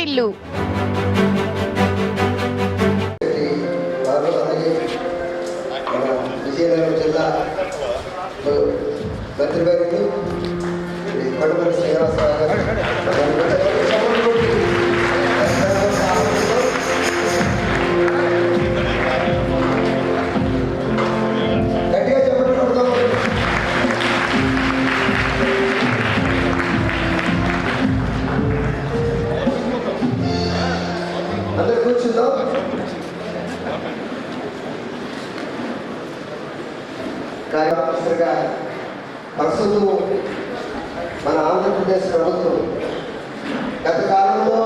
వాటిల్లు. విజయనగరం జిల్లా మంత్రివర్యులు కొడవలి శ్రీనివాసరావు గారు గట్టిగా చెప్పండి. అందరు కూర్చుందాం. కార్యదర్శిగా ప్రస్తుతం మన ఆంధ్రప్రదేశ్ ప్రభుత్వం గత కాలంలో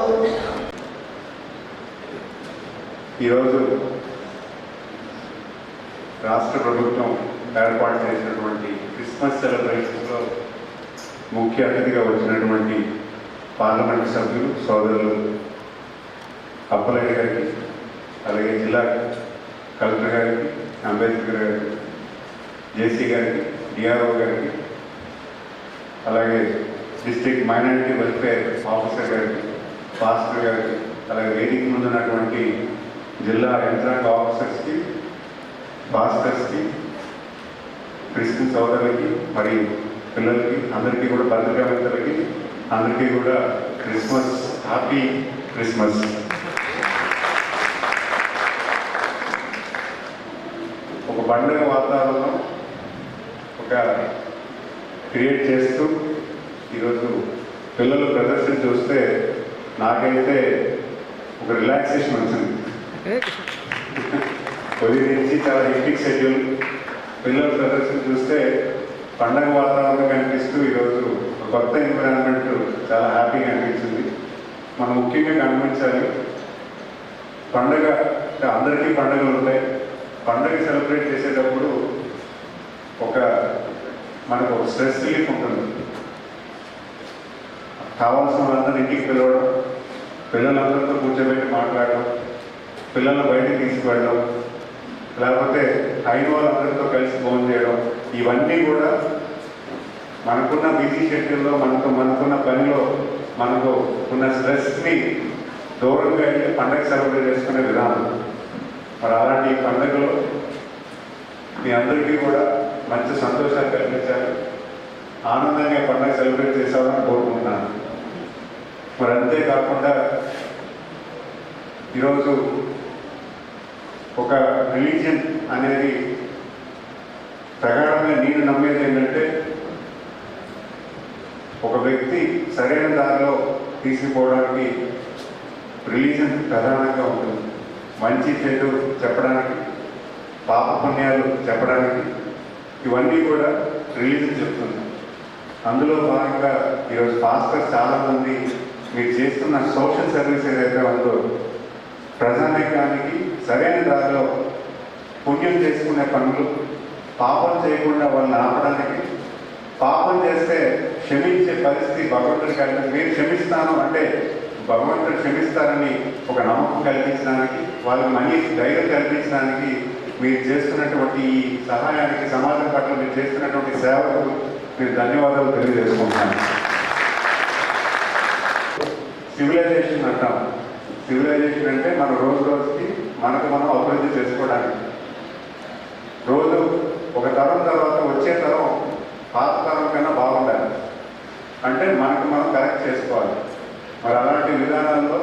ఈరోజు రాష్ట్ర ప్రభుత్వం ఏర్పాటు చేసినటువంటి క్రిస్మస్ సెలబ్రేషన్స్లో ముఖ్య అతిథిగా వచ్చినటువంటి పార్లమెంట్ సభ్యులు సోదరులు అప్పలయ్య గారికి, అలాగే జిల్లా కలెక్టర్ గారికి, అంబేద్కర్ గారికి, జేసీ గారికి, డిఆర్ఓ గారికి, అలాగే డిస్ట్రిక్ట్ మైనారిటీ వెల్ఫేర్ ఆఫీసర్ గారికి, పాస్టర్ గారికి, అలాగే వేదిక ముందున్నటువంటి జిల్లా యంత్రాంగ ఆఫీసర్స్కి, పాస్టర్స్కి, క్రిస్టియన్ సోదరులకి మరియు పిల్లలకి అందరికీ కూడా, పత్రికా మిత్రులకి అందరికీ కూడా క్రిస్మస్, హ్యాపీ క్రిస్మస్. ఒక పండుగ వాతావరణం క్రియేట్ చేస్తూ ఈరోజు పిల్లల ప్రదర్శన చూస్తే నాకైతే ఒక రిలాక్సేషన్ వచ్చింది. ఉదయం నుంచి చాలా హెక్టిక్ షెడ్యూల్, పిల్లల ప్రదర్శన చూస్తే పండగ వాతావరణం కనిపిస్తూ ఈరోజు కొత్త ఎన్విరాన్మెంట్ చాలా హ్యాపీగా అనిపించింది. మనం ముఖ్యంగా గమనించాలి, పండగ అందరికీ పండుగలు ఉంటాయి. పండుగ సెలబ్రేట్ చేసేటప్పుడు మనకు ఒక స్ట్రెస్ రిలీఫ్ ఉంటుంది. కావాల్సిన వాళ్ళందరూ ఇంటికి పిలవడం, పిల్లలందరితో కూర్చోబెట్టి మాట్లాడడం, పిల్లలను బయటకు తీసుకువెళ్ళడం, లేకపోతే అయిన వాళ్ళందరితో కలిసి ఫోన్ చేయడం, ఇవన్నీ కూడా మనకున్న బిజీ షెడ్యూల్లో మనకున్న పనిలో మనకు ఉన్న స్ట్రెస్ని దూరంగా వెళ్ళి పండగ సెలబ్రేట్ చేసుకునే విధానం. మరి అలాంటి పండుగలో మీ అందరికీ కూడా మంచి సంతోషాలు కల్పించాలి, ఆనందంగా పండుగ సెలబ్రేట్ చేసామని కోరుకుంటున్నాను. మరి అంతేకాకుండా ఈరోజు ఒక రిలీజియన్ అనేది ప్రగాఢంగా నేను నమ్మేది ఏంటంటే, ఒక వ్యక్తి సరైన దారిలో తీసుకుపోవడానికి రిలీజియన్ ప్రధానంగా ఉంటుంది. మంచి చెడు చెప్పడానికి, పాప పుణ్యాలు చెప్పడానికి, ఇవన్నీ కూడా రిలీజియన్ చెప్తుంది. అందులో భాగంగా ఈరోజు పాస్టర్స్ చాలామంది మీరు చేస్తున్న సోషల్ సర్వీస్ ఏదైతే ఉందో, ప్రజానీకానికి సరైన దారిలో పుణ్యం చేసుకునే పనులు, పాపం చేయకుండా వాళ్ళని ఆపడానికి, పాపం చేస్తే క్షమించే పరిస్థితి భగవంతుడికి కలిగి, మీరు క్షమిస్తాను అంటే భగవంతుడు క్షమిస్తారని ఒక నమ్మకం కల్పించడానికి, వాళ్ళకి మనీ ధైర్యం కల్పించడానికి మీరు చేస్తున్నటువంటి ఈ సహాయానికి, సమాజం పట్ల మీరు చేస్తున్నటువంటి సేవకు మీరు ధన్యవాదాలు తెలియజేసుకుంటున్నాను. సివిలైజేషన్ అంటాం. సివిలైజేషన్ అంటే మన రోజు రోజుకి మనకు మనం అభివృద్ధి చేసుకోవడానికి, రోజు ఒక తరం తర్వాత వచ్చే తరం పాత తరం కన్నా బాగుండాలి అంటే మనకు మనం కరెక్ట్ చేసుకోవాలి. మరి అలాంటి విధానాల్లో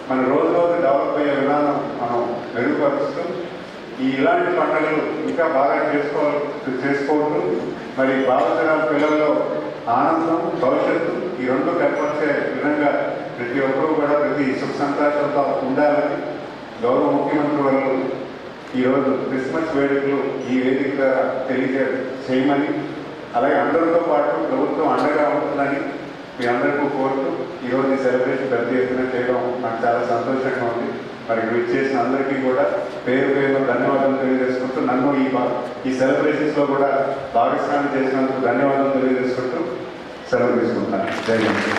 మన రోజు రోజు డెవలప్ అయ్యే విధానం మనం మెరుగుపరుస్తూ ఇలాంటి పండుగలు ఇంకా బాగా చేసుకోవద్దు. మరి భావితరాల పిల్లల్లో ఆనందం, భవిష్యత్తు ఈ రెండు కనపరిచే విధంగా ప్రతి ఒక్కరూ కూడా ప్రతి సుఖ సంతోషంతో ఉండాలని గౌరవ ముఖ్యమంత్రి వాళ్ళు ఈరోజు క్రిస్మస్ వేడుకలు ఈ వేదిక ద్వారా చేయమని, అలాగే అందరితో పాటు ప్రభుత్వం అండగా ఉంటుందని మీ అందరికీ కోరుతూ ఈరోజు ఈ సెలబ్రేషన్ పెద్ద ఎత్తున చేయడం నాకు చాలా సంతోషంగా ఉంది. మరి విచ్చేసిన అందరికీ కూడా పేరు పేరులో ధన్యవాదాలు తెలియజేసుకుంటూ, నన్ను ఈ సెలబ్రేషన్స్లో కూడా భాగస్వామ్యం చేసినందుకు ధన్యవాదాలు తెలియజేసుకుంటూ సెలవు తీసుకుంటాను. జై హింద్.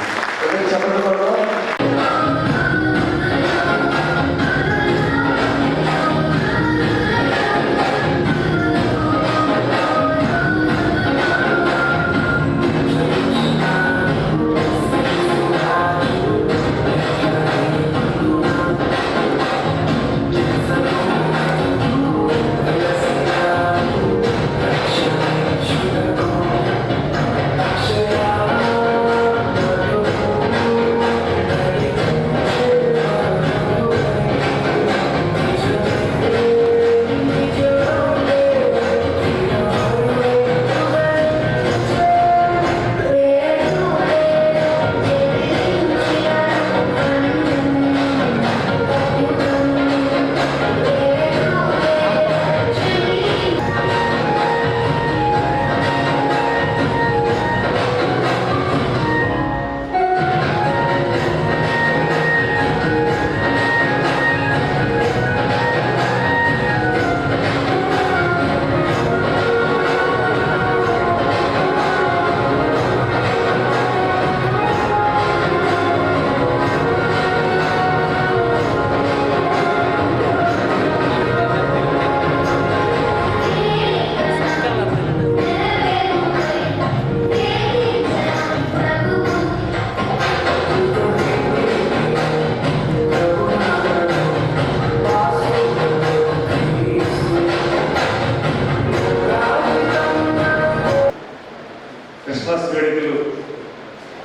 క్రిస్మస్ వేడుకలు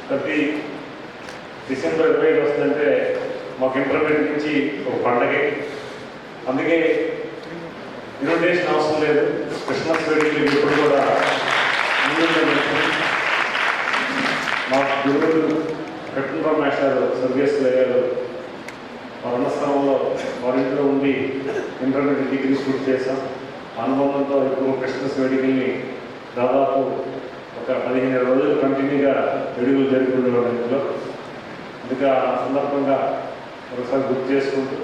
ప్రతి డిసెంబర్ 25 వస్తుందంటే మాకు ఇంటర్మీడియట్ నుంచి ఒక పండగే. అందుకే ఇన్విటేషన్ అవసరం లేదు. క్రిస్మస్ వేడుకలు ఇప్పుడు కూడా మా గురువులు కట్టినరావు మాస్టర్ స్వర్గీయులు అయ్యారు. మా రణస్థలంలో వారింట్లో ఉండి ఇంటర్మీడియట్ డిగ్రీ పూర్తి చేశాం. అనుబంధంతో ఇప్పుడు క్రిస్మస్ వేడుకల్ని దాదాపు ఒక 15 రోజులు కంటిన్యూగా వేడుకలు జరుపుకునేవాడు ఇంట్లో. అందుకే ఆ సందర్భంగా ఒకసారి గుర్తు చేసుకుంటూ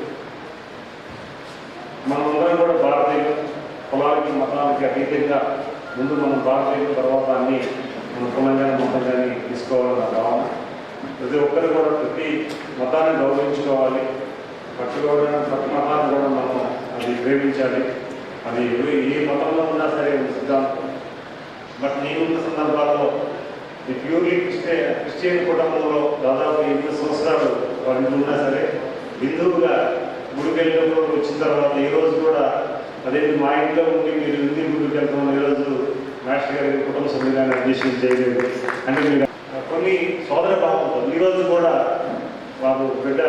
మనమందరం కూడా భారతీయులు, కులాలకి మతాలకి అతీతంగా ముందు మనం భారతీయులు, తర్వాత అన్ని మన కులం కానీ మతం కానీ తీసుకోవాలన్న భావన. ప్రతి ఒక్కరు కూడా ప్రతి మతాన్ని గౌరవించుకోవాలి. ప్రతి మతాన్ని కూడా మనం అది ప్రేమించాలి. అది ఏ మతంలో ఉన్నా సరే సిద్ధాంతం. బట్ నేనున్న సందర్భాల్లో ఈ ప్యూర్లీ క్రిస్టియన్ కుటుంబంలో దాదాపు 8 సంవత్సరాలు వాళ్ళు ఉన్నా సరే హిందువుగా గుడికి వెళ్ళినప్పుడు వచ్చిన తర్వాత ఈరోజు కూడా అదే మా ఇంట్లో ఉండి మీరు హిందూ గుడికి వెళ్తున్నాం, ఈరోజు మాస్టర్ గారి కుటుంబ సభ్యులను అడ్మిషన్ చేయలేదు అంటే మీరు కొన్ని సోదర భావంతో ఈరోజు కూడా బాబు బిడ్డ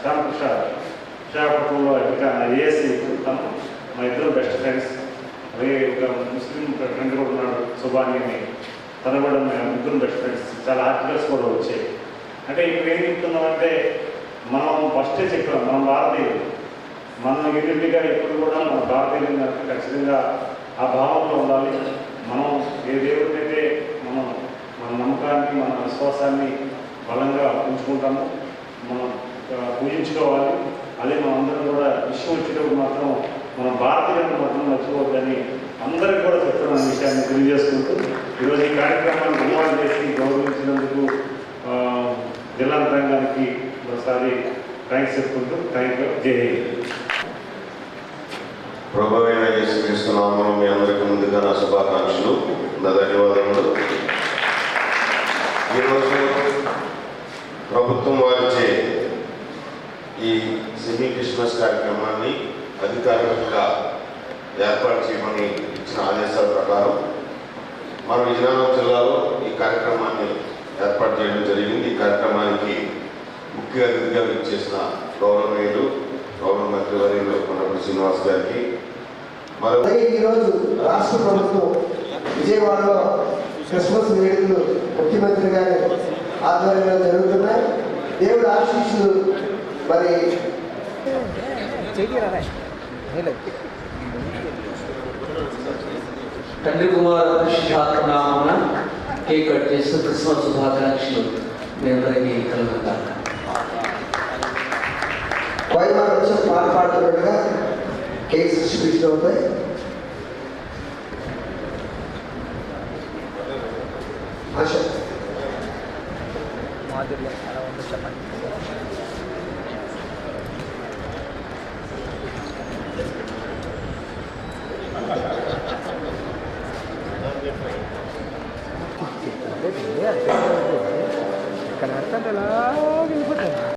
శ్యామకృష్ణ విశాఖపట్నంలో ఇంకా ఏఎస్సీ తను మా ఇద్దరు బెస్ట్ ఫ్రెండ్స్. అదే ఒక ముస్లిం ఫ్రెండ్ కూడా ఉన్నాడు సుబాని అని, తను కూడా మేము ఇద్దరు బెస్ట్ ఫ్రెండ్స్. చాలా ఆర్టికల్స్ కూడా వచ్చాయి. అంటే ఇప్పుడు ఏం చెప్తున్నామంటే మనం ఫస్టే చెప్పాం, మనం భారతీయులు, మనం ఇంటిగా ఎప్పుడు కూడా మన భారతీయులు ఖచ్చితంగా ఆ భావంలో ఉండాలి. మనం ఏ దేవుడికైతే మనం మన నమ్మకాన్ని మన విశ్వాసాన్ని బలంగా ఉంచుకుంటామో మనం పూజించుకోవాలి. అదే మనం అందరం కూడా విషయం వచ్చేటప్పుడు మాత్రం మన భారతీయులను మాత్రం మర్చిపోవద్దని అందరికీ కూడా చెప్తున్న విషయాన్ని తెలియజేసుకుంటూ ఈరోజు ఈ కార్యక్రమాన్ని నిర్మాణం చేసి గౌరవించినందుకు జిల్లా యంత్రాంగానికి ఒకసారి థ్యాంక్స్ చెప్పుకుంటూ థ్యాంక్ యూ. జై హింద్. ప్రభువైన యేసుక్రీస్తు నామములో మీ అందరికీ ముందుగా నా శుభాకాంక్షలు, నా ధన్యవాదములు. ఈరోజు ప్రభుత్వం వారిచే ఈ సెమీ క్రిస్మస్ కార్యక్రమాన్ని అధికారికంగా ఏర్పాటు చేయమని ఇచ్చిన ఆదేశాల ప్రకారం మన విజయనగరం జిల్లాలో ఈ కార్యక్రమాన్ని ఏర్పాటు చేయడం జరిగింది. ఈ కార్యక్రమానికి ముఖ్య అతిథిగా విచ్చేసిన గౌరవనీయులు గౌరవ మంత్రివర్యులు కొనపల్లి శ్రీనివాస్ గారికి, అలాగే ఈరోజు రాష్ట్ర ప్రభుత్వం విజయవాడలో క్రిస్మస్ వేడుకలు ముఖ్యమంత్రి గారి ఆధ్వర్యంలో జరుగుతున్నాయి. దేవుడి ఆశీస్సులు మరి తండ్రి కుమార్ పరిశుద్ధాత్మ నామమున కేక్ కట్ చేస్తూ క్రిస్మస్ శుభాకాంక్షలు మీ అందరికీ కలుగుతారు. వైమాన్ వచ్చి పాట పాడుతున్నట్టుగా కేక్ డిస్ట్రిబ్యూషన్ అవుతాయి. ఆశ